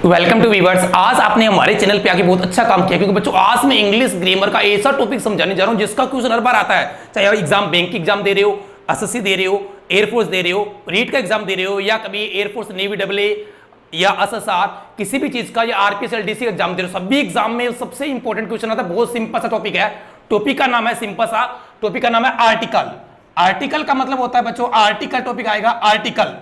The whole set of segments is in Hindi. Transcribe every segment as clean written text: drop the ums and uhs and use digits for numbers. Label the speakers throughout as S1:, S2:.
S1: Welcome to viewers. आज आपने हमारे चैनल पे आके बहुत अच्छा काम किया, क्योंकि बच्चों आज मैं इंग्लिश ग्रामर का ऐसा टॉपिक समझाने जा रहा हूं जिसका क्वेश्चन हर बार आता है। चाहे आप एग्जाम बैंक की एग्जाम दे रहे हो, एसएससी दे रहे हो, एयरफोर्स दे रहे हो, रीट का एग्जाम दे रहे हो, या कभी एयरफोर्स नेवी डबल या एसएसआर किसी भी चीज का, या आरपीएस एलडीसी का एग्जाम दे रहे हो, सभी एग्जाम में सबसे इंपॉर्टेंट क्वेश्चन आता है। बहुत सिंपल सा टॉपिक है। टॉपिक का नाम है सिंपल सा, टॉपिक का नाम है आर्टिकल। आर्टिकल का मतलब होता है बच्चों, आर्टिकल टॉपिक आएगा, आर्टिकल।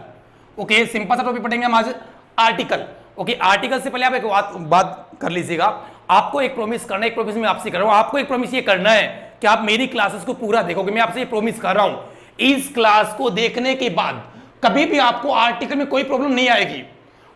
S1: ओके, सिंपल सा टॉपिक पढ़ेंगे हम आज, आर्टिकल। ओके, आर्टिकल से पहले आप एक बात कर लीजिएगा। आपको एक प्रॉमिस करना है, एक प्रॉमिस मैं आपसे कर रहा हूं। आपको एक प्रॉमिस ये करना है कि आप मेरी क्लासेस को पूरा देखोगे। मैं आपसे ये प्रॉमिस कर रहा हूं, इस क्लास को देखने के बाद कभी भी आपको आर्टिकल में कोई प्रॉब्लम नहीं आएगी।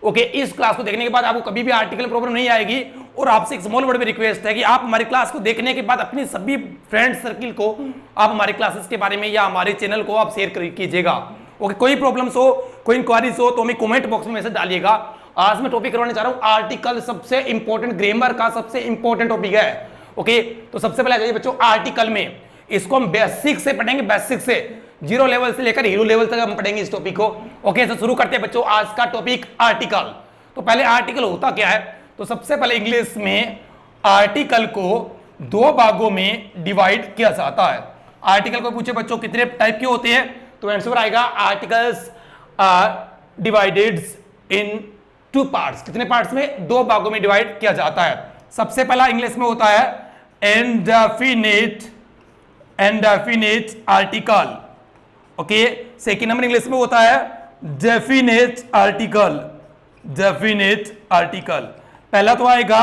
S1: ओके, इस क्लास को देखने के बाद आपको कभी भी आर्टिकल में प्रॉब्लम नहीं आएगी। और आपसे एक स्मॉल वर्ड में रिक्वेस्ट है कि आप हमारी क्लास को देखने के बाद अपने सभी फ्रेंड सर्किल को आप हमारी क्लासेस के बारे में या हमारे चैनल को आप शेयर कीजिएगा। ओके, कोई प्रॉब्लम्स हो, कोई इंक्वायरीज हो तो हमें कमेंट बॉक्स में मैसेज डालिएगा। आज मैं टॉपिक करवाने चाह रहा हूं आर्टिकल, सबसे इंपॉर्टेंट, ग्रामर का सबसे इंपॉर्टेंट टॉपिक है। ओके, तो सबसे पहले आ जाइए बच्चों आर्टिकल में। इसको हम बेसिक से पढ़ेंगे, बेसिक से, जीरो लेवल से लेकर हीरो लेवल तक हम पढ़ेंगे इस टॉपिक को। ओके, तो शुरू करते हैं बच्चों आज का टॉपिक, आर्टिकल। तो पहले आर्टिकल होता क्या है, तो सबसे पहले इंग्लिश में आर्टिकल को दो भागों में डिवाइड किया जाता है। आर्टिकल को पूछे बच्चों कितने टाइप के होते हैं, तो आंसर आएगा articles are divided in two parts. कितने पार्ट्स में, दो भागों में डिवाइड किया जाता है। सबसे पहला इंग्लिश में होता है indefinite article. Okay, second number English में होता है डेफिनेट आर्टिकल। डेफिनेट आर्टिकल, पहला तो आएगा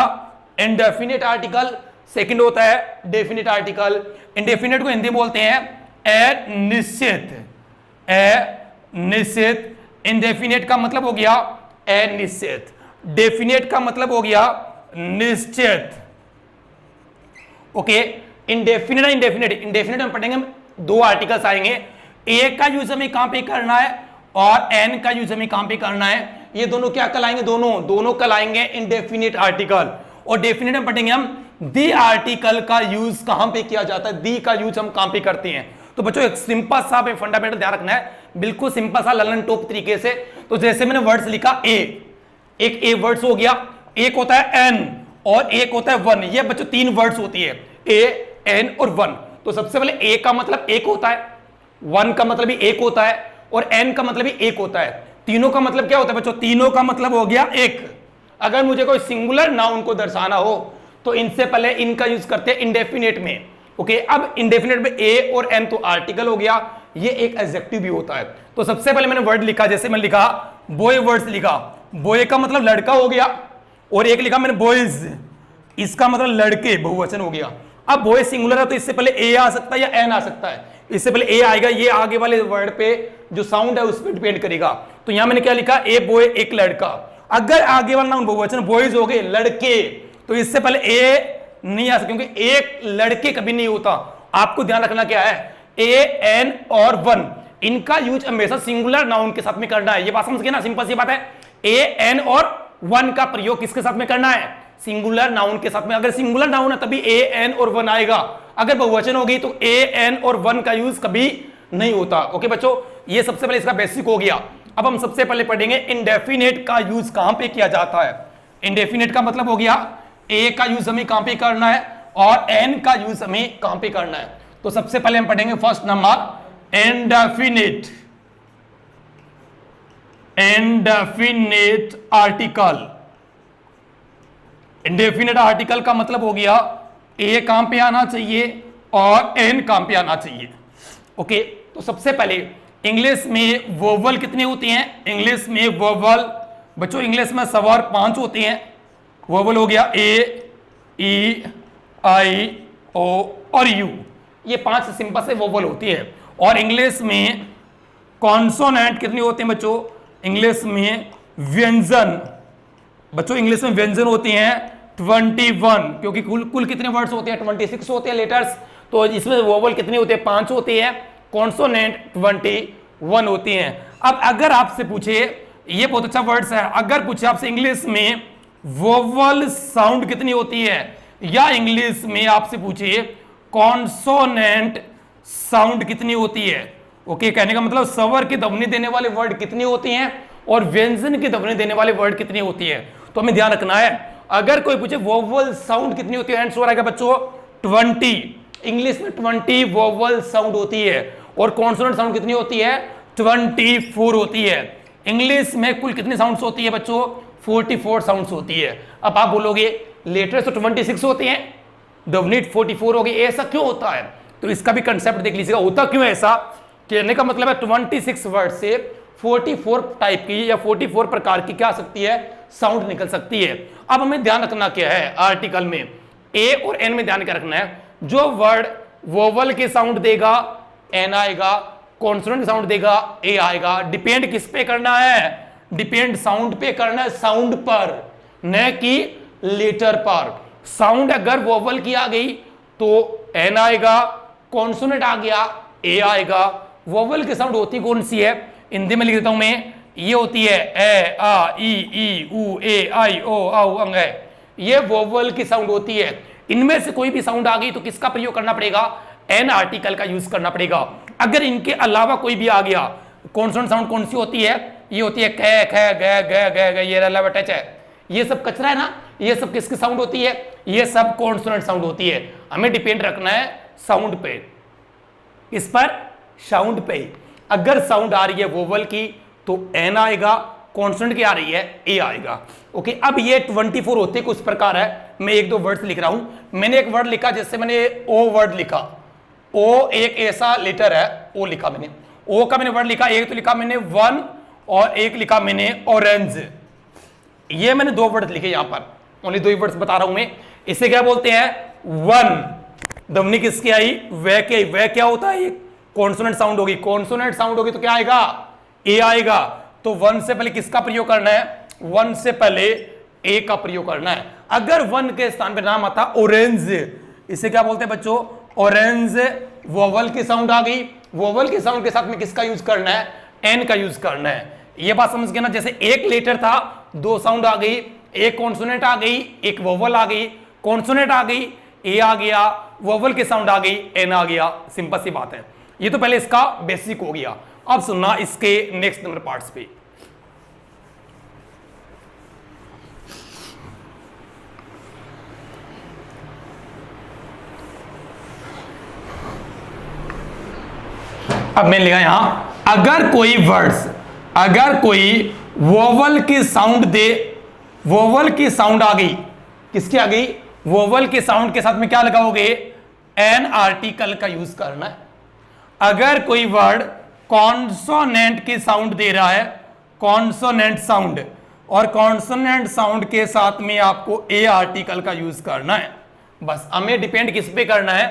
S1: इंडेफिनिट आर्टिकल, सेकंड होता है डेफिनिट आर्टिकल। इंडेफिनिट को हिंदी में बोलते हैं अनिश्चित। अनिश्चित, इंडेफिनिट का मतलब हो गया अनिश्चित, डेफिनेट का मतलब हो गया निश्चित। ओके, इंडेफिनिट और इंडेफिनिट, इंडेफिनिट में पढ़ेंगे हम, दो आर्टिकल्स आएंगे। ए का यूज हमें कहां पे करना है और एन का यूज हमें कहां पे करना है। ये दोनों क्या कहलाएंगे, दोनों कहलाएंगे इंडेफिनिट आर्टिकल। और डेफिनेट में पढ़ेंगे हम दी आर्टिकल का यूज कहां पे किया जाता है, दी का यूज हम कहां पे करते हैं। तो बच्चों एक सिंपल सा फंडामेंटल ध्यान रखना है, बिल्कुल सिंपल सा ललन टॉप तरीके से। तो जैसे मैंने वर्ड्स लिखा एक ए वर्ड्स हो गया, एक होता है एन और एक होता है वन। ये बच्चों तीन वर्ड्स होती है, ए, एन और वन। तो सबसे पहले ए का मतलब एक होता है, वन का मतलब भी एक होता है, और एन का मतलब भी एक होता है। तीनों का मतलब क्या होता है बच्चों, तीनों का मतलब हो गया एक। अगर मुझे कोई सिंगुलर नाउन को दर्शाना हो तो इनसे पहले इनका यूज करते हैं इंडेफिनेट में। ओके, अब इंडेफिनेट में ए और एन तो आर्टिकल हो गया, ये एक एडजेक्टिव भी होता है। तो सबसे पहले मैंने वर्ड लिखा, जैसे मैंने लिखा बॉय, वर्ड्स लिखा, बॉय का मतलब लड़का हो गया, और एक लिखा मैंने बॉयज, इसका मतलब लड़के, बहुवचन हो गया। अब बॉय सिंगुलर है तो इससे पहले ए आ सकता है या एन आ सकता है, इससे पहले ए आएगा, ये आगे वाले वर्ड पे जो साउंड है उस पर डिपेंड करेगा। तो यहां मैंने क्या लिखा, ए बॉय, एक लड़का। अगर आगे वाला नाउन बहुवचन, बॉयज हो गए, लड़के, तो इससे पहले ए नहीं आ सकता, क्योंकि एक लड़के कभी नहीं होता। आपको ध्यान रखना क्या है, ए, एन और वन, इनका यूज हमेशा सिंगुलर नाउन के साथ में करना है। ये बात समझ गए ना, सिंपल सी बात है। ए, एन और वन का प्रयोग किसके साथ में करना है, सिंगुलर नाउन के साथ में। अगर सिंगुलर नाउन है तभी ए, एन और वन आएगा, अगर बहुवचन होगी तो ए, एन और वन का यूज कभी नहीं होता। ओके बच्चों, ये सबसे पहले इसका बेसिक हो गया। अब हम सबसे पहले पढ़ेंगे इंडेफिनेट का यूज कहां पे किया जाता है। इंडेफिनेट का मतलब हो गया ए का यूज हमें कहां पे करना है और एन का यूज हमें कहां पे करना है। तो सबसे पहले हम पढ़ेंगे first number indefinite. Indefinite article, indefinite article का मतलब हो गया ए कहां पे आना चाहिए और एन कहां पे आना चाहिए। ओके, तो सबसे पहले इंग्लिश में वोवल कितने होती हैं, इंग्लिश में वोवल बच्चों, इंग्लिश में सवार 5 होती हैं। वोवल हो गया ए, ई, आई, ओ और यू, ये 5 सिंपल से वोवल होती है। और इंग्लिश में कॉन्सोनेंट कितनी होती हैं बच्चों, इंग्लिश में व्यंजन, बच्चों इंग्लिश में व्यंजन होती हैं 21, क्योंकि कुल कितने वर्ड्स होते हैं, 26 होते हैं लेटर्स। तो इसमें वोवल कितनी होती है, 5 होती है, कॉन्सोनेंट 21 होती हैं। अब अगर आपसे पूछे, ये बहुत अच्छा वर्ड्स है, अगर पूछे आपसे इंग्लिश में वोवल साउंड कितनी होती है, या इंग्लिश में आपसे पूछिए कॉन्सोनेंट साउंड कितनी होती है। ओके, कहने का मतलब स्वर की ध्वनि देने वाले वर्ड कितनी होती हैं और व्यंजन की ध्वनि देने वाले वर्ड कितनी होती है। तो हमें ध्यान रखना है, अगर कोई पूछे वोवल साउंड कितनी होती है, आंसर आएगा बच्चों 20। इंग्लिश में 20 वोवल साउंड होती है और कॉन्सोनेंट साउंड कितनी होती है 24 होती है। इंग्लिश में कुल कितनी साउंड्स होती है बच्चों 44 साउंड्स होती है। अब आप बोलोगे लेटर्स तो 26 होते हैं, डेफिनेट 44 हो गई, ऐसा क्यों होता है? तो इसका भी कंसेप्ट देख लीजिएगा, होता क्यों ऐसा, कहने का मतलब है 26 वर्ड से 44 टाइप की या 44 प्रकार की क्या आ सकती है साउंड निकल सकती है। अब हमें ध्यान रखना क्या है आर्टिकल में, ए और एन में ध्यान क्या रखना है, जो वर्ड वोवल के साउंड देगा एन आएगा, कॉन्सोनेंट साउंड देगा ए आएगा। डिपेंड किस पे करना है, डिपेंड साउंड पे करना है, साउंड पर, न कि लेटर पर। साउंड अगर वोवल की आ गई तो एन आएगा, कॉन्सोनेंट आ गया ए आएगा। वोवल की साउंड होती कौन सी है, हिंदी में लिख देता हूं मैं, ये होती है ए आ ई उ ए आई ओ औ अंग है, ये वोवल की साउंड होती है। इनमें से कोई भी साउंड आ गई तो किसका प्रयोग करना पड़ेगा, एन आर्टिकल का यूज करना पड़ेगा। अगर इनके अलावा कोई भी आ गया, कॉन्सोनेंट साउंड कौन सी होती है, ये होती है ख ख ग ग ग ग, ये रला बटच है, ये सब कचरा है ना, ये सब किसकी साउंड होती है, ये सब कॉन्सोनेंट साउंड होती है। हमें डिपेंड रखना है साउंड पे, इस पर साउंड पे। अगर साउंड आ रही है वोवल की तो एन आएगा, कॉन्सोनेंट की आ रही है ए आएगा। ओके, अब ये 24 होते कुछ प्रकार है, मैं एक दो वर्ड्स लिख रहा हूं। मैंने एक वर्ड लिखा, जैसे मैंने ओ वर्ड लिखा, ओ एक ऐसा लेटर है, ओ लिखा मैंने, ओ का मैंने वर्ड लिखा, एक तो लिखा मैंने वन और एक लिखा मैंने ऑरेंज। ये मैंने दो वर्ड लिखे, यहां पर ओनली दो ही वर्ड्स बता रहा हूं मैं। इसे क्या बोलते हैं वन, ध्वनि किसकी आई वह की आई, वह क्या होता है, कॉन्सोनेंट साउंड होगी, कॉन्सोनेंट साउंड होगी तो क्या आएगा ए आएगा। तो वन से पहले किसका प्रयोग करना है, वन से पहले ए का प्रयोग करना है। अगर वन के स्थान पे नाम आता ऑरेंज, इसे क्या बोलते हैं बच्चों ऑरेंज, वोवल की साउंड आ गई, वोवल के साउंड के साथ में किसका यूज करना है, एन का यूज करना है। ये बात समझ गए ना, जैसे एक लेटर था दो साउंड आ गई, एक कॉन्सोनेंट आ गई, एक वोवल आ गई, कॉन्सोनेंट आ गई ए आ गया, वोवल के साउंड आ गई एन आ गया, सिंपल सी बात है। ये तो पहले इसका बेसिक हो गया। अब सुनना इसके नेक्स्ट नंबर पार्ट्स पे। अब मैंने लिखा यहां, अगर कोई वर्ड्स, अगर कोई वोवल की साउंड दे, वोवल की साउंड आ गई, किसकी आ गई वोवल के साउंड के साथ में क्या लगाओगे एन आर्टिकल का यूज करना है। अगर कोई वर्ड कॉन्सोनेंट की साउंड दे रहा है, कॉन्सोनेंट साउंड, और कॉन्सोनेंट साउंड के साथ में आपको ए आर्टिकल का यूज करना है। बस हमें डिपेंड किस पे करना है,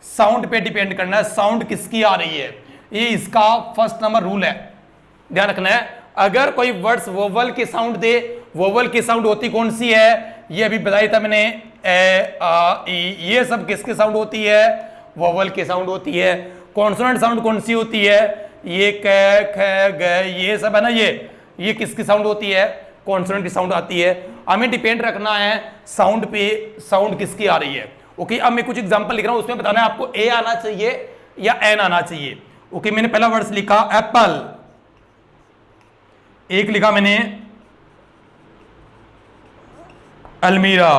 S1: साउंड पे डिपेंड करना है, साउंड किसकी आ रही है, ये इसका फर्स्ट नंबर रूल है, ध्यान रखना है। अगर कोई वर्ड्स वोवल की साउंड दे, वोवल की साउंड होती कौन सी है, ये अभी बताया था मैंने, ए आ ई, ये सब किसकी साउंड होती है, वोवल की साउंड होती है। कॉन्सोनेंट साउंड कौन सी होती है, ये क ख ग, ये सब है ना, ये किसकी साउंड होती है, कॉन्सोनेंट की साउंड आती है। हमें डिपेंड रखना है साउंड पे, साउंड किसकी आ रही है। ओके, अब मैं कुछ एग्जांपल लिख रहा हूं, उसमें बताना है आपको ए आना चाहिए या एन आना चाहिए। ओके, मैंने पहला वर्ड्स लिखा एप्पल, एक लिखा मैंने अलमीरा,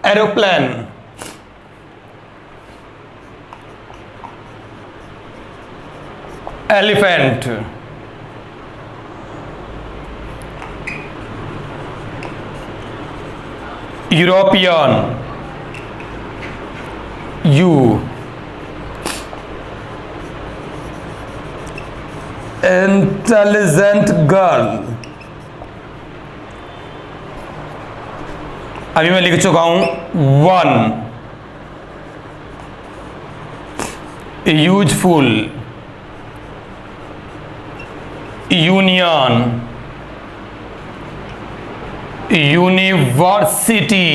S1: aeroplane, elephant, European, you, intelligent girl. अभी मैं लिख चुका हूं one, useful, union, university.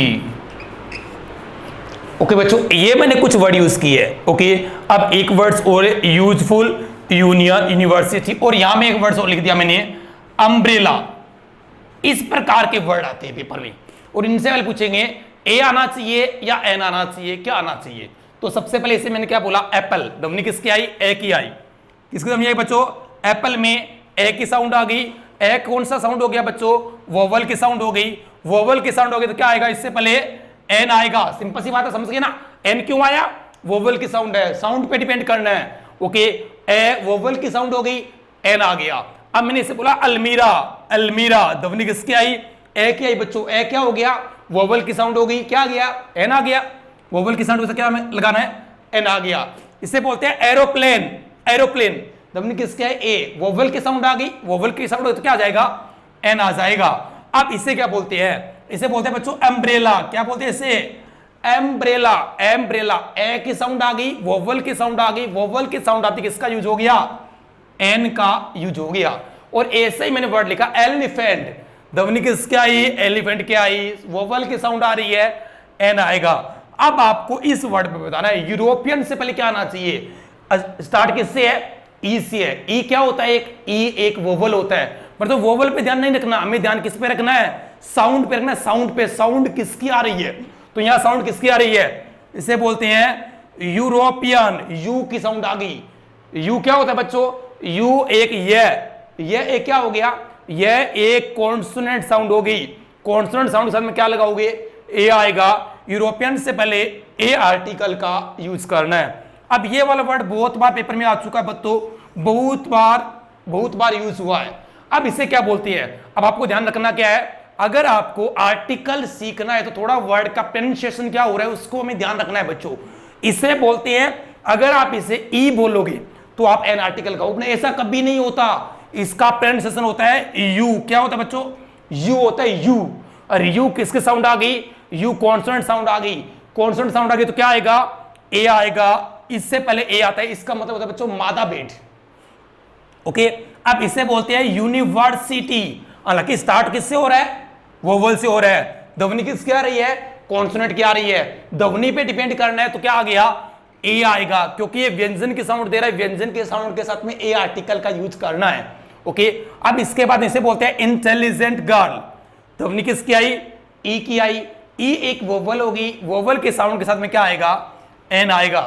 S1: Okay बच्चों, ये मैंने कुछ वर्ड यूज किए। ओके, अब एक वर्ड्स और, यूजफुल, यूनियन, यूनिवर्सिटी, और यहां में एक वर्ड्स और लिख दिया मैंने अम्ब्रेला। इस प्रकार के वर्ड आते हैं पेपर में, और इनसे पहले पूछेंगे ए आना चाहिए या एन आना चाहिए, क्या आना चाहिए। तो सबसे पहले इसे मैंने क्या बोला, एप्पल, ध्वनि किसकी आई, ए की आई। किसकी ध्वनि आई बच्चों, एप्पल में ए की साउंड आ गई, ए कौन सा साउंड हो गया बच्चों, वोवल की साउंड हो गई, वोवल की साउंड हो गई तो क्या आएगा, इससे पहले एन आएगा, सिंपल सी बात है, समझ गए ना। एन क्यों आया, वोवल की साउंड है, साउंड पे डिपेंड करना है। ओके, ए वोवल की साउंड हो गई, एन आ गया। अब मैंने इसे बोला अलमीरा, अलमीरा ध्वनि किसकी आई, ए की आई बच्चों, ए क्या हो गया, वोवल की साउंड हो गई, क्या आ गया, एन आ गया, वोवल की साउंड क्या लगाना है, एन आ गया। इसे बोलते हैं एरोप्लेन, एरोप्लेन ध्वनि किसके है, ए, वोवल की साउंड आ गई, वोवल की साउंड तो क्या आ जाएगा, एन आ जाएगा। अब इसे क्या बोलते हैं, इसे बोलते हैं बच्चों एम्ब्रेला, क्या बोलते हैं इसे, एम्ब्रेला, एम्ब्रेला, ए की साउंड आ गई, वोवल की साउंड आ गई, वोवल की साउंड आती किसका यूज हो गया, एन का यूज हो गया। और ऐसे ही मैंने वर्ड लिखा एलिफेंट, ध्वनि किसके आई, एलिफेंट के आई, वोवल की साउंड आ रही है, एन आएगा। अब आपको इस वर्ड पे बताना है, यूरोपियन से पहले क्या आना चाहिए, स्टार्ट किससे है, ई से है। ई क्या होता है, एक ई एक वोवल होता है, मतलब तो वोवल पे ध्यान नहीं रखना, हमें ध्यान किस पे रखना है, साउंड पे रखना है, साउंड पे, साउंड किसकी आ रही है, तो यहां साउंड किसकी आ रही है, इसे बोलते हैं यूरोपियन, यू की साउंड आ गई। यू क्या होता है बच्चों, यू एक ये एक क्या हो गया, यह एक कॉन्सोनेंट साउंड हो गई, कॉन्सोनेंट साउंड के साथ में क्या लगाओगे, ए आएगा। यूरोपियन से पहले ए आर्टिकल का यूज करना है। अब ये वाला वर्ड बहुत बार पेपर में आ चुका है बच्चों, बहुत बार यूज हुआ है। अब इसे क्या बोलती है, अब आपको ध्यान रखना क्या है, अगर आपको आर्टिकल सीखना है तो थोड़ा वर्ड का प्रोनाउंसिएशन क्या हो रहा है उसको हमें ध्यान रखना है बच्चों। इसे बोलते हैं, अगर आप इसे ई बोलोगे तो आप एन आर्टिकल का, ऐसा कभी नहीं होता, इसका प्रोनाउंसिएशन होता है यू, क्या होता है बच्चों, यू होता है यू। और यू किसके साउंड आ गई, यू कॉन्सोनेंट साउंड आ गई, कॉन्सोनेंट साउंड आ गई तो क्या आएगा, ए आएगा, इससे पहले ए आता है, इसका मतलब होता है बच्चों मादा बेट। ओके, अब इसे बोलते हैं यूनिवर्सिटी, हालांकि स्टार्ट किससे हो रहा है, वोवल से हो रहा है, ध्वनि किसकी आ रही है, कॉन्सोनेंट की आ रही है, ध्वनि पे डिपेंड करना है तो क्या आ गया, ए आएगा, क्योंकि ये व्यंजन की साउंड दे रहा है, व्यंजन के साउंड के साथ में ए आर्टिकल का यूज करना है। ओके, अब इसके बाद इसे बोलते हैं इंटेलिजेंट गर्ल, ध्वनि किसकी आई, ई की आई, ई एक वोवल होगी, वोवल के साउंड के साथ में क्या आएगा, एन आएगा।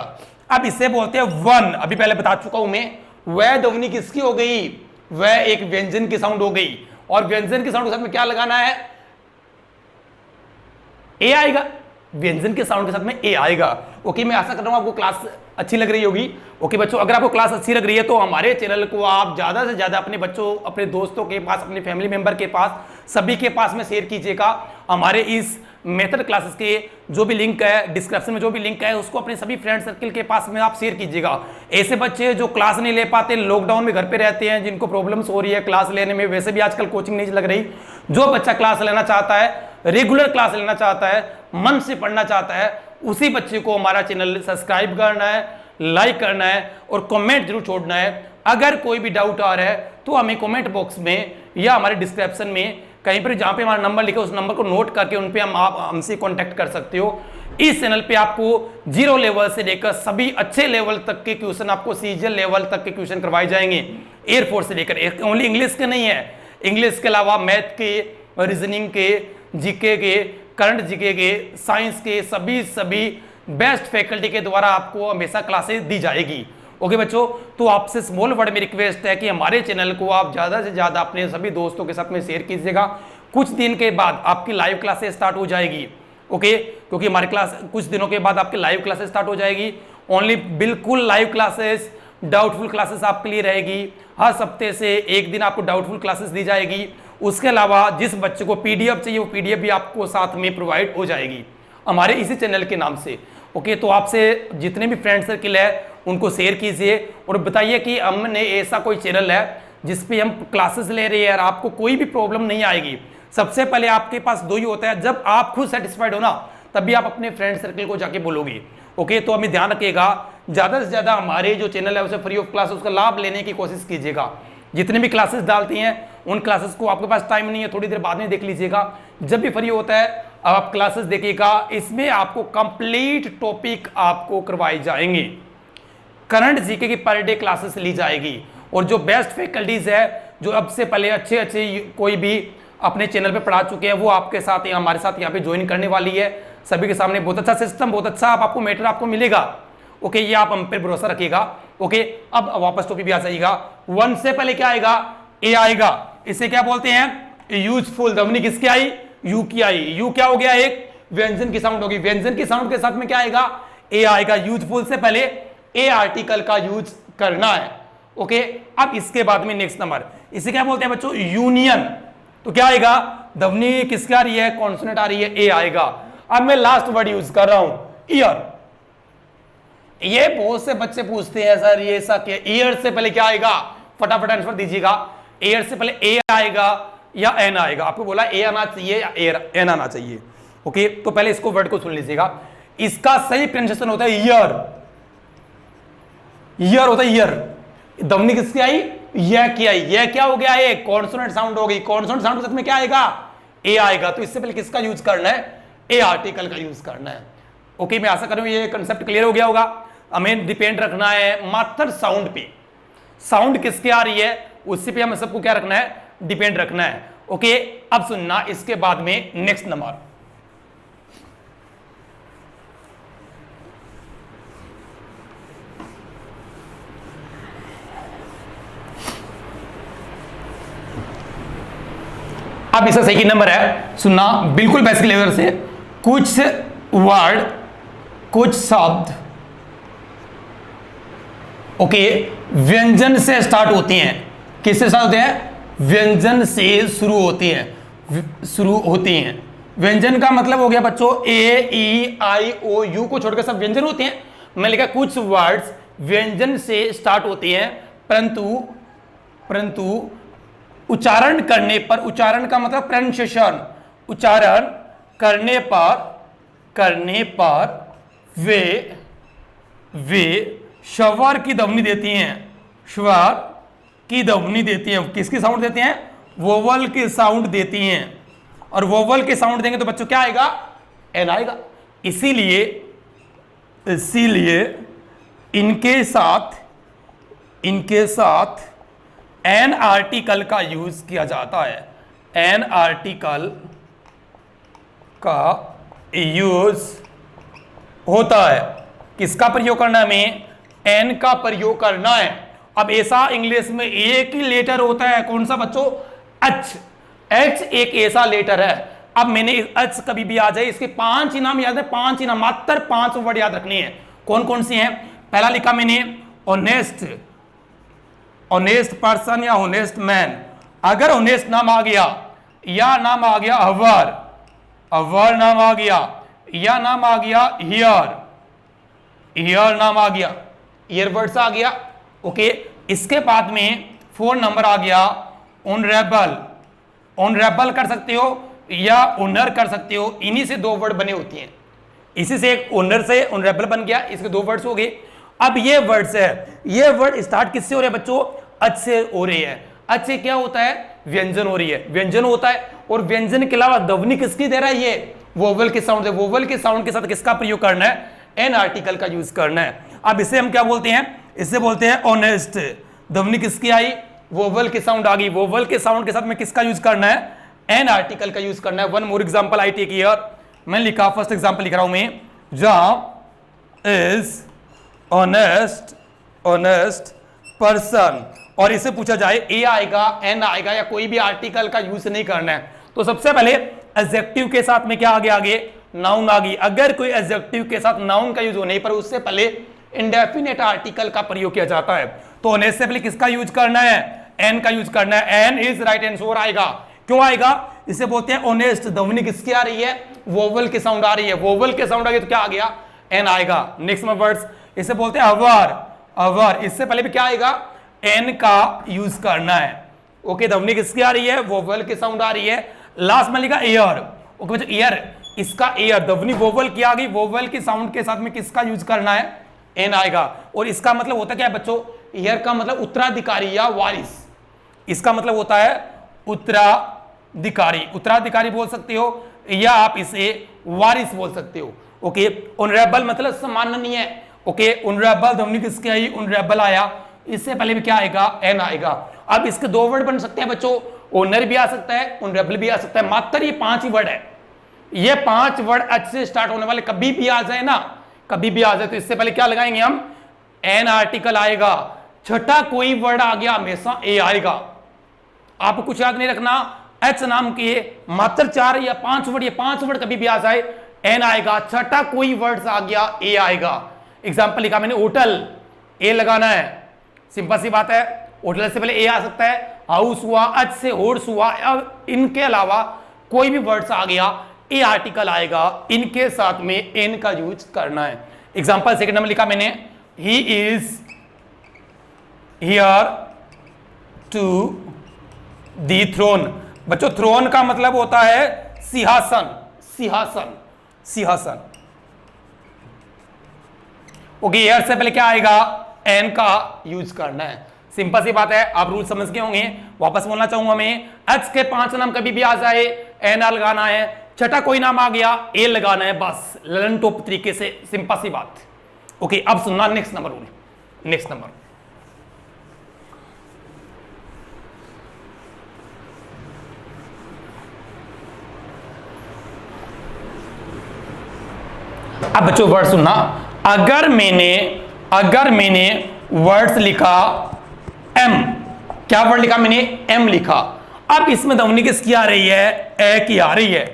S1: अब इसे बोलते हैं वन, अभी पहले बता चुका हूं मैं, वह ध्वनि किसकी हो गई, वह एक व्यंजन की साउंड हो गई, और व्यंजन के साउंड के साथ में क्या लगाना है, ए आएगा, व्यंजन के साउंड के साथ में ए आएगा। ओके, मैं आशा कर रहा हूं आपको क्लास अच्छी लग रही होगी। ओके बच्चों, अगर आपको क्लास अच्छी लग रही है तो हमारे चैनल को आप ज्यादा से ज्यादा अपने बच्चों, अपने दोस्तों के पास, अपने फैमिली मेंबर के पास, सभी के पास में शेयर कीजिएगा। हमारे इस मेथड क्लासेस के जो भी लिंक है, डिस्क्रिप्शन में जो भी लिंक है, उसको अपने सभी फ्रेंड सर्किल के पास में आप शेयर कीजिएगा। ऐसे बच्चे जो क्लास नहीं ले पाते, लॉकडाउन में घर पे रहते हैं, जिनको प्रॉब्लम्स हो रही है क्लास लेने में, वैसे भी आजकल कोचिंग नहीं लग रही, जो बच्चा क्लास लेना चाहता है, रेगुलर क्लास लेना चाहता है, मन से पढ़ना चाहता है, उसी बच्चे को हमारा चैनल सब्सक्राइब करना है, लाइक करना है और कमेंट जरूर छोड़ना है। अगर कोई भी डाउट आ रहा है तो हमें कमेंट बॉक्स में या हमारे डिस्क्रिप्शन में कहीं पर जहां पे हमारा नंबर लिखा है उस नंबर को नोट करके उन पे आप हमसे कांटेक्ट कर सकते हो। इस चैनल पे आपको 0 लेवल से लेकर सभी अच्छे लेवल तक के क्वेश्चन, आपको सीजीएल लेवल तक के क्वेश्चन करवाए जाएंगे, एयरफोर्स से लेकर, ओनली इंग्लिश के नहीं है, इंग्लिश के अलावा मैथ के, रीजनिंग के, जीके के, करंट जीके के, साइंस के, सभी बेस्ट फैकल्टी के द्वारा आपको हमेशा क्लासेस दी जाएगी। ओके बच्चों, तो आपसे स्मॉल वर्ड में रिक्वेस्ट है कि हमारे चैनल को आप ज़्यादा से ज़्यादा अपने सभी दोस्तों के साथ में शेयर कीजिएगा। कुछ दिन के बाद आपकी लाइव क्लासेस स्टार्ट हो जाएगी। ओके, क्योंकि हमारी क्लास कुछ दिनों के बाद आपकी लाइव क्लासेस स्टार्ट हो जाएगी, ओनली बिल्कुल लाइव क्लासेस, डाउटफुल क्लासेस आपके लिए रहेगी। हर हफ्ते से एक दिन आपको डाउटफुल क्लासेस दी जाएगी। उसके अलावा जिस बच्चे को पीडीएफ चाहिए वो पीडीएफ भी आपको साथ में प्रोवाइड हो जाएगी हमारे इसी चैनल के नाम से। ओके, तो आपसे जितने भी फ्रेंड सर्किल है उनको शेयर कीजिए और बताइए कि हमने ऐसा कोई चैनल है जिसपे हम क्लासेस ले रहे हैं और आपको कोई भी प्रॉब्लम नहीं आएगी। सबसे पहले आपके पास दो ही होता है, जब आप खुद सेटिस्फाइड हो ना तभी आप अपने फ्रेंड सर्किल को जाके बोलोगे। ओके, तो हमें ध्यान रखिएगा, ज़्यादा से ज़्यादा हमारे जो चैनल है उसे फ्री ऑफ क्लास उसका लाभ लेने की कोशिश कीजिएगा। जितने भी क्लासेस डालती हैं उन क्लासेस को, आपके पास टाइम नहीं है थोड़ी देर बाद में देख लीजिएगा, जब भी फ्री होता है आप क्लासेस देखिएगा। इसमें आपको कंप्लीट टॉपिक आपको करवाए जाएंगे, करंट जीके की पर डे क्लासेस ली जाएगी और जो बेस्ट फैकल्टीज है जो अब से पहले अच्छे कोई भी अपने चैनल पे पढ़ा चुके हैं वो आपके साथ या हमारे साथ यहाँ पे ज्वाइन करने वाली है। सभी के सामने बहुत अच्छा सिस्टम, बहुत अच्छा आपको मैटर आपको मिलेगा। ओके, ये आप हम पे भरोसा रखिएगा। ओके, अब वापस टॉपिक भी आ जाइएगा। 1 से पहले क्या आएगा, ए आएगा, इसे क्या बोलते हैं यूजफुल। ध्वनि किसकी आई, यू की आई। यू क्या हो गया, एक व्यंजन की साउंड होगी, व्यंजन की साउंड के साथ में क्या आएगा, ए आएगा। यूजफुल से पहले ए आर्टिकल का यूज करना है। ओके, अब इसके बाद में नेक्स्ट नंबर, इसे क्या बोलते हैं बच्चों, यूनियन। तो क्या आएगा, ध्वनि किसकी आ रही है, कॉन्सोनेंट आ रही है, ए आएगा। अब मैं लास्ट वर्ड यूज कर रहा हूं, ईयर। ये बहुत से बच्चे पूछते हैं सर ये ऐसा क्या, ईयर से पहले क्या आएगा, फटाफट आंसर दीजिएगा। ईयर से पहले ए आएगा या एन आएगा, आपको बोला ए आना चाहिए या एन आना चाहिए। ओके, तो पहले इसको वर्ड को सुन लीजिएगा। इसका सही प्रोनाउंसिएशन होता है ईयर, ईयर होता है ईयर। ध्वनि किसकी आई, यह की आई। यह क्या हो गया, एक कॉन्सोनेंट साउंड हो गई, कॉन्सोनेंट साउंड के साथ में क्या आएगा, ए आएगा। तो इससे पहले किसका यूज करना है, ए आर्टिकल का यूज करना है। ओके, मैं आशा करूं ये कंसेप्ट क्लियर हो गया होगा। हमें डिपेंड रखना है मात्र साउंड पे, साउंड किसकी आ रही है उससे पे हमें सबको क्या रखना है, डिपेंड रखना है। ओके, अब सुनना इसके बाद में नेक्स्ट नंबर, अब इसका सही नंबर है, सुनना बिल्कुल बेसिक लेवल से। कुछ वर्ड, कुछ शब्द ओके व्यंजन से स्टार्ट होती हैं। किससे स्टार्ट होते हैं, व्यंजन से शुरू होती हैं, शुरू होती हैं। व्यंजन का मतलब हो गया बच्चों ए ई आई ओ यू को छोड़कर सब व्यंजन होते हैं। मैं लिखा कुछ वर्ड्स व्यंजन से स्टार्ट होती हैं, परंतु उच्चारण करने पर, उच्चारण का मतलब प्रोनाउंसिएशन, उच्चारण करने पर वे स्वर की ध्वनि देती हैं, स्वर की ध्वनि देती हैं। किसकी साउंड देती हैं, वोवल की साउंड देती हैं। और वोवल की साउंड देंगे तो बच्चों क्या आएगा, एन आएगा। इसीलिए इनके साथ एन आर्टिकल का यूज किया जाता है। एन आर्टिकल का यूज होता है। किसका प्रयोग करना है, हमें एन का प्रयोग करना है। अब ऐसा इंग्लिश में एक ही लेटर होता है, कौन सा बच्चों, एच। एच एक ऐसा लेटर है। अब मैंने एच कभी भी आ जाए, इसके 5 इनाम याद है, 5 इनाम, मात्र 5 वर्ड याद रखनी है। कौन कौन सी हैं, पहला लिखा मैंने ऑनेस्ट, ऑनेस्ट पर्सन या ऑनेस्ट मैन। अगर ऑनेस्ट नाम आ गया या नाम आ गया अवर, अवर नाम आ गया या नाम आ गया हियर, हियर नाम आ गया, ईयरबड्स आ गया। ओके, इसके बाद में 4 नंबर आ गया ऑनरेबल। ऑनरेबल कर सकते हो या ऑनर कर सकते हो, इन्हीं से 2 वर्ड बने होती हैं। इसी से एक ऑनर से ऑनरेबल बन गया, इसके 2 वर्ड्स हो गए। अब ये वर्ड्स है, ये वर्ड स्टार्ट किससे हो रहे हैं बच्चों, अच से हो रही है। अच से क्या होता है, व्यंजन हो रही है, व्यंजन होता है। और व्यंजन के अलावा ध्वनि किसकी दे रहा है, ये वोवल के साउंड है। वोवल के साउंड के साथ किसका प्रयोग करना है, एन आर्टिकल का यूज करना है। अब इसे हम क्या बोलते हैं, इसे बोलते हैं ऑनेस्ट। ध्वनि किसकी आई, वोवल की साउंड आ गई, वोवल के साउंड के साथ में किसका यूज करना है, एन आर्टिकल का यूज करना है। One more example I take here, मैं लिखा फर्स्ट एग्जांपल लिख रहा हूं मैं, John is honest, honest person. और इसे पूछा जाए ए आएगा, एन आएगा या कोई भी आर्टिकल का यूज नहीं करना है। तो सबसे पहले एडजेक्टिव के साथ में क्या आगे आगे नाउन आ गई। अगर कोई एडजेक्टिव के साथ नाउन का यूज होने पर उससे पहले इंडेफिनेट आर्टिकल का प्रयोग किया जाता है। तो ऑनेस्ट से पहले किसका यूज करना है, एन का यूज करना है। एन इज राइट आंसर आएगा। क्यों आएगा, इसे बोलते हैं ऑनेस्ट। ध्वनि किसकी आ रही है, वोवल की साउंड आ रही है, वोवल के साउंड आ गई तो क्या आ गया, एन आएगा। नेक्स्ट में वर्ड्स, इसे बोलते हैं अवर, अवर। इससे पहले भी क्या आएगा, एन का यूज करना है। ओके, ध्वनि किसकी आ रही है, वोवल की साउंड आ रही है। लास्ट में लिखा एयर। ओके बच्चों, एयर, इसका एयर, ध्वनि वोवल की आ गई, वोवल की साउंड के साथ में किसका यूज करना है, एन आएगा। और इसका मतलब होता क्या है बच्चों, एयर का मतलब उत्तराधिकारी या वारिस। इसका मतलब होता है उत्तराधिकारी, उत्तराधिकारी बोल सकते हो या आप इसे वारिस बोल सकते हो। ओके, ऑनरेबल मतलब सम्माननीय। ओके, ऑनरेबल ध्वनि किसकी आई, ऑनरेबल आया। इससे पहले भी क्या आएगा, एन आएगा। अब इसके 2 वर्ड बन सकते हैं बच्चों, ऑनर भी आ सकता है, ऑनरेबल भी आ सकता है। मात्र ये 5 ही वर्ड है। ये 5 वर्ड एच से स्टार्ट होने वाले कभी भी आ जाए ना, कभी भी आ जाए तो इससे पहले क्या लगाएंगे हम, एन आर्टिकल आएगा। छठा कोई वर्ड आ गया हमेशा ए आएगा। आपको कुछ याद नहीं रखना, एच नाम के मात्र 4 या 5 वर्ड, ये 5 वर्ड कभी भी आ जाए एन आएगा, छठा कोई वर्ड्स आ गया ए आएगा। एग्जांपल लिखा मैंने होटल, ए लगाना है, सिंपल सी बात है, होटल से पहले ए आ सकता है, हाउस हुआ, एच से हॉर्स हुआ, अब इनके अलावा कोई भी वर्ड्स आ गया ए आर्टिकल आएगा, इनके साथ में एन का यूज करना है। एग्जांपल सेकंड नंबर लिखा मैंने, he is heir to the throne. बच्चों थ्रोन का मतलब होता है सिंहासन, सिंहासन, सिंहासन। ओके, हियर से पहले क्या आएगा, एन का यूज करना है। सिंपल सी बात है, आप रूल समझ के होंगे। वापस बोलना चाहूंगा मैं, एच के 5 नाम कभी भी आ जाए एन लगाना है, छठा कोई नाम आ गया ए लगाना है, बस ललन टॉप तरीके से, सिंपल सी बात। ओके, अब सुनना next number rule. Next number, अब बच्चों वर्ड सुनना, अगर मैंने वर्ड्स लिखा एम, क्या वर्ड लिखा मैंने, एम लिखा, अब इसमें ध्वनि किसकी आ रही है, ए की आ रही है।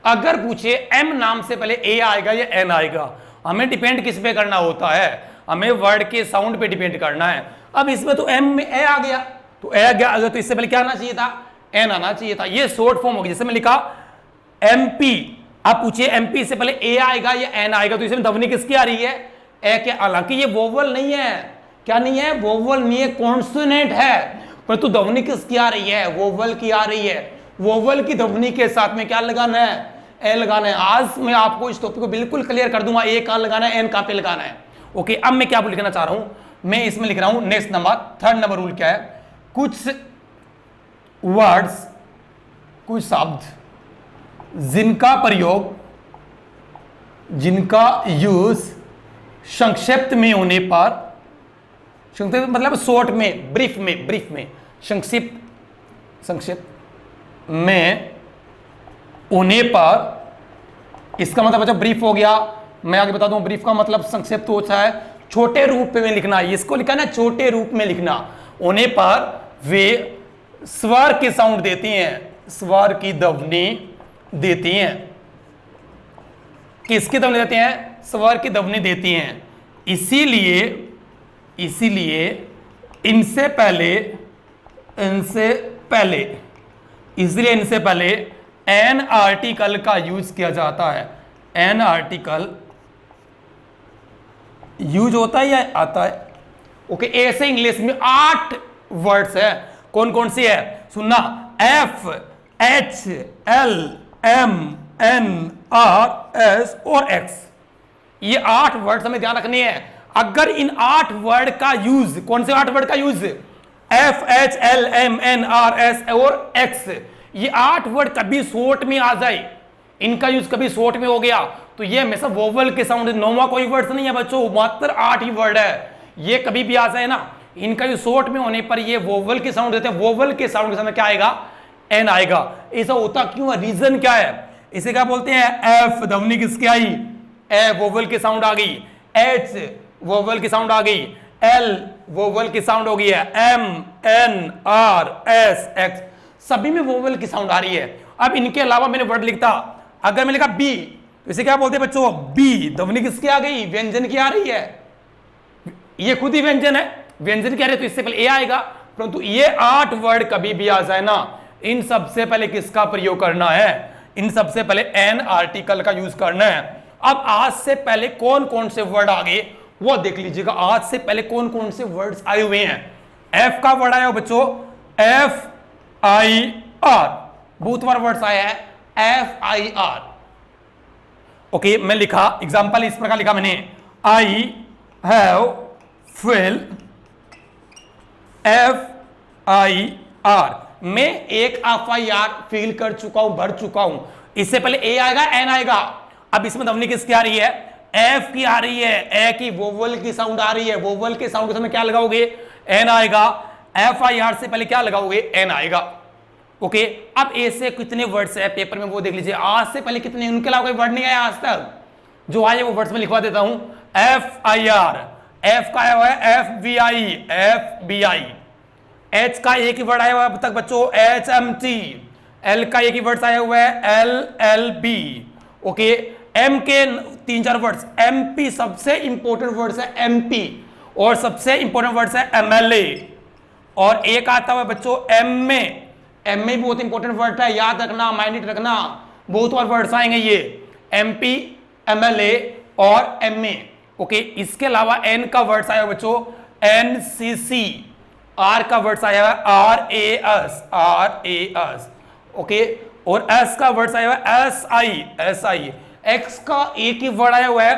S1: अगर पूछे एम नाम से पहले ए आएगा या एन आएगा, हमें डिपेंड किस पे करना होता है, हमें वर्ड के साउंड पे डिपेंड करना है। अब इसमें तो एम में ए आ गया, तो ए आ गया, अगर तो इससे पहले क्या आना चाहिए था, एन आना चाहिए था। ये शॉर्ट फॉर्म होगी, जैसे मैं लिखा एमपी, आप पूछिए एमपी से पहले ए आएगा या एन आएगा, तो इसमें ध्वनि किसकी आ रही है, ए के। हालांकि ये वोवल नहीं है, क्या नहीं है, वोवल नहीं है, कॉन्सोनेंट है, परंतु ध्वनि किसकी आ रही है, वोवल की आ रही है। वोवल की ध्वनि के साथ में क्या लगाना है, ए लगाना है। आज मैं आपको इस टॉपिक को बिल्कुल क्लियर कर दूंगा, ए कहां लगाना है, एन कहां पे लगाना है। ओके, अब मैं क्या लिखना चाह रहा हूं, मैं इसमें लिख रहा हूं next number, third number rule क्या है, कुछ वर्ड्स, कुछ शब्द जिनका प्रयोग, जिनका यूज संक्षिप्त में होने पर, संक्षिप्त मतलब शॉर्ट में, ब्रीफ में, ब्रीफ में, संक्षिप्त में होने पर, इसका मतलब बच्चा ब्रीफ हो गया। मैं आगे बता दूं, ब्रीफ का मतलब संक्षिप्त होता है, छोटे रूप में लिखना, इसको लिखा ना छोटे रूप में लिखना होने पर वे स्वर के साउंड देती हैं, स्वर की ध्वनि देती हैं। किसकी ध्वनि देती हैं, स्वर की ध्वनि देती हैं। इसीलिए इनसे पहले एन आर्टिकल का यूज किया जाता है। एन आर्टिकल यूज होता है या आता है। ओके, ऐसे इंग्लिश में 8 वर्ड्स है, कौन कौन सी है सुनना, F, H, L, M, N, R, S और एक्स। ये 8 वर्ड हमें ध्यान रखने हैं। अगर इन 8 वर्ड का यूज, कौन से 8 वर्ड का use, F, H, L, M, N, R, S और एक्स, ये 8 वर्ड कभी शॉर्ट में आ जाए, इनका यूज कभी शॉर्ट में हो गया, तो ये हमेशा वोवल के साउंड, नौवा कोई वर्ड नहीं है बच्चों, मात्र 8 ही वर्ड है। ये कभी भी आ जाए ना, इनका यूज शॉर्ट में होने पर ये वोवल के साउंड देते हैं, वोवल के साउंड के समय क्या आएगा, एन आएगा। ऐसा होता क्यों है, रीजन क्या है, इसे क्या बोलते हैं, एफ ध्वनि किसकी आई, ए वोवल की साउंड आ गई, एच वोवल की साउंड आ गई, एल वोवल की साउंड हो गई है, M, N, R, S, X, सभी में वोवल की साउंड आ रही है। अब इनके अलावा मैंने वर्ड लिखता, अगर मैं लिखा बी, तो इसे क्या बोलते हैं बच्चों, बी ध्वनि किसकी आ गई, व्यंजन की आ रही है, ये खुद ही व्यंजन है, व्यंजन की आ रही है, तो इससे पहले ए आएगा। परंतु ये 8 वर्ड कभी भी आ जाए ना, इन सबसे पहले किसका प्रयोग करना है, इन सबसे पहले एन आर्टिकल का यूज करना है। अब आज से पहले कौन कौन से वर्ड आ गए वो देख लीजिएगा, आज से पहले कौन कौन से वर्ड्स आए हुए हैं। एफ का वर्ड आया हो बच्चों, एफ आई आर, बहुत बार वर्ड्स आया है, एफ आई आर। ओके, मैं लिखा एग्जांपल इस प्रकार लिखा मैंने, I have filed, F I R, मैं एक FIR फील कर चुका हूं, भर चुका हूं। इससे पहले ए आएगा, एन आएगा। अब इसमें ध्वनि किसकी आ रही है, एफ की आ रही है, ए की वोवल की साउंड आ रही है, वोवल के साउंड के समय क्या लगाओगे, एन आएगा। FIR से पहले क्या लगाओगे, एन आएगा। ओके, अब ए से कितने वर्ड्स है पेपर में वो देख लीजिए, आज से पहले कितने, उनके अलावा कोई वर्ड नहीं आया आज तक, जो आए वो वर्ड्स में लिखवा देता हूं। FIR, एफ का आया हुआ है, FBI, FBI, एच का एक ही वर्ड आया हुआ है अब तक बच्चों, HMT। एल का एक ही वर्ड आया हुआ है, LLB। ओके, एम के 3-4 वर्ड्स, MP सबसे इंपॉर्टेंट वर्ड्स है MP, और सबसे इंपॉर्टेंट वर्ड्स है MLA। और एक आता हुआ बच्चों MA। MA भी बहुत इंपॉर्टेंट वर्ड है, याद रखना, माइंड रखना, बहुत बार वर्ड्स आएंगे ये, MP, MLA और MA। ओके, इसके अलावा N का वर्ड्स आया बच्चों, NCC। R का वर्ड्स आया है RAS। ओके, और S का वर्ड्स आया हुआ है SI। X का एक ही वर्ड आया हुआ है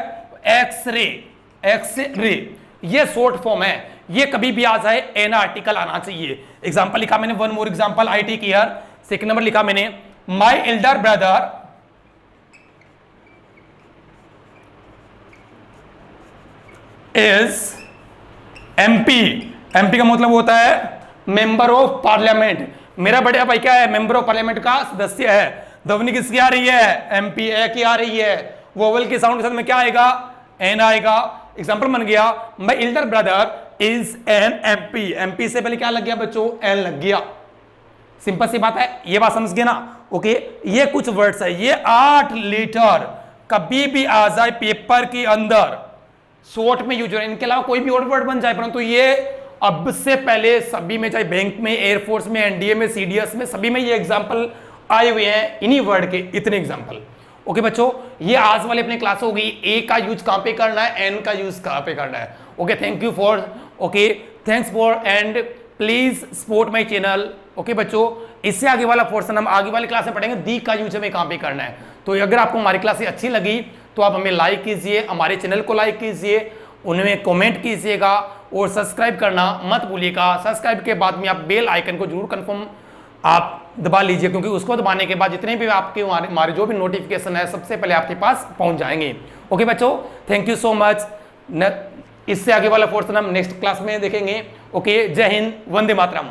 S1: एक्स-रे। ये शॉर्ट फॉर्म है, ये कभी भी आ जाए एन आर्टिकल आना चाहिए। एग्जांपल लिखा मैंने, one more example, I take care. Second number लिखा मैंने, my elder brother is MP। MP का मतलब होता है मेंबर ऑफ पार्लियामेंट। मेरा बड़ा भाई क्या है, मेंबर ऑफ पार्लियामेंट का सदस्य है। ध्वनि किसकी आ रही है, MP ए की आ रही है। वोवल के साउंड के साथ में क्या आएगा, एन आएगा। एग्जांपल बन गया, my elder brother is an MP। MP से पहले क्या लग गया बच्चों, एन लग गया। सिंपल सी बात है, ये बात समझ गए ना। ओके, ये कुछ वर्ड्स है, ये 8 लेटर कभी भी आ जाए पेपर के अंदर, शॉर्ट में यूज हो रहा है। इनके अलावा कोई भी और वर्ड बन जाए, परंतु ये अब से पहले सभी में, चाहे बैंक में, एयरफोर्स में, NDA में, CDS में, सभी में ये एग्जाम्पल आए हुए हैं, इन्हीं वर्ड के इतने एग्जाम्पल। ओके बच्चों, ये आज वाली अपनी क्लास होगी। ए का यूज कहां पे करना है, एन का यूज कहां पे करना है। Okay, thank you for, okay thanks for, and please support my channel. Okay बच्चों, इससे आगे वाला पोर्शन हम आगे वाली क्लास में पढ़ेंगे, दी का यूज हमें कहां पे करना है। तो अगर आपको हमारी क्लासें अच्छी लगी तो आप हमें लाइक कीजिए, हमारे चैनल को लाइक कीजिए, उनमें कमेंट कीजिएगा और सब्सक्राइब करना मत भूलिएगा। सब्सक्राइब के बाद में आप बेल आइकन को जरूर कंफर्म आप दबा लीजिए, क्योंकि उसको दबाने के बाद जितने भी आपके हमारे जो भी नोटिफिकेशन है सबसे पहले आपके पास पहुंच जाएंगे। ओके बच्चों, थैंक यू सो मच। इससे आगे वाला पोर्शन हम नेक्स्ट क्लास में देखेंगे। ओके, जय हिंद, वंदे मातरम।